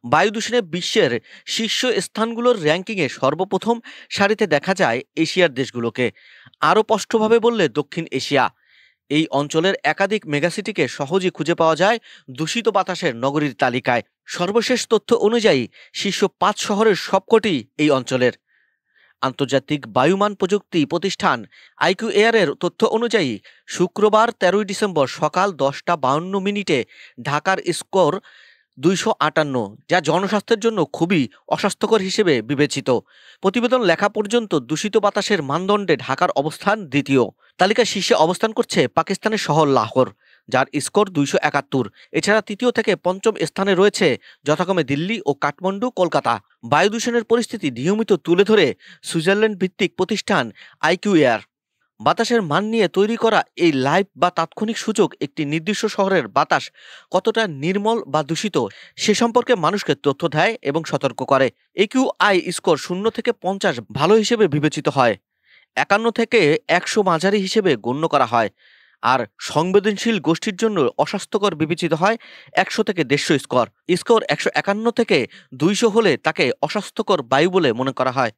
বায়ু দূষণে বিশ্বের শীর্ষ স্থানগুলোর র্যাঙ্কিংয়ে সর্বপ্রথম সারিতে দেখা যায় এশিয়ার দেশগুলোকে। আরও স্পষ্টভাবে বললে দক্ষিণ এশিয়া। এই অঞ্চলের একাধিক মেগাসিটিকে সহজেই খুঁজে পাওয়া যায় দূষিত বাতাসের নগরীর তালিকায়। সর্বশেষ তথ্য অনুযায়ী শীর্ষ ৫ শহরের সবকটি এই অঞ্চলের। আন্তর্জাতিক বায়ুমান প্রযুক্তি প্রতিষ্ঠান আইকিউ এয়ারের তথ্য অনুযায়ী শুক্রবার ১৩ই ডিসেম্বর সকাল ১০টা ৫২ মিনিটে ঢাকার স্কোর ২৫৮, যা জনস্বাস্থ্যের জন্য খুবই অস্বাস্থ্যকর হিসেবে বিবেচিত। প্রতিবেদন লেখা পর্যন্ত দূষিত বাতাসের মানদণ্ডে ঢাকার অবস্থান দ্বিতীয়। তালিকার শীর্ষে অবস্থান করছে পাকিস্তানের শহর লাহোর, যার স্কোর ২৭১। এছাড়া তৃতীয় থেকে পঞ্চম স্থানে রয়েছে যথাক্রমে দিল্লি ও কাঠমান্ডু, কলকাতা। বায়ু দূষণের পরিস্থিতি নিয়মিত তুলে ধরে সুইজারল্যান্ড ভিত্তিক প্রতিষ্ঠান আইকিউ এয়ার। বাতাসের মান নিয়ে তৈরি করা এই লাইভ বা তাৎক্ষণিক সূচক একটি নির্দিষ্ট শহরের বাতাস কতটা নির্মল বা দূষিত সে সম্পর্কে মানুষকে তথ্য দেয় এবং সতর্ক করে। একিউআই স্কোর 0 থেকে 50 ভালো হিসেবে বিবেচিত হয়, 51 থেকে 100 মাঝারি হিসেবে গণ্য করা হয়, আর সংবেদনশীল গোষ্ঠীর জন্য অস্বাস্থ্যকর বিবেচিত হয় 100 থেকে 150 স্কোর। 151 থেকে 200 হলে তাকে অস্বাস্থ্যকর বায়ু বলে মনে করা হয়।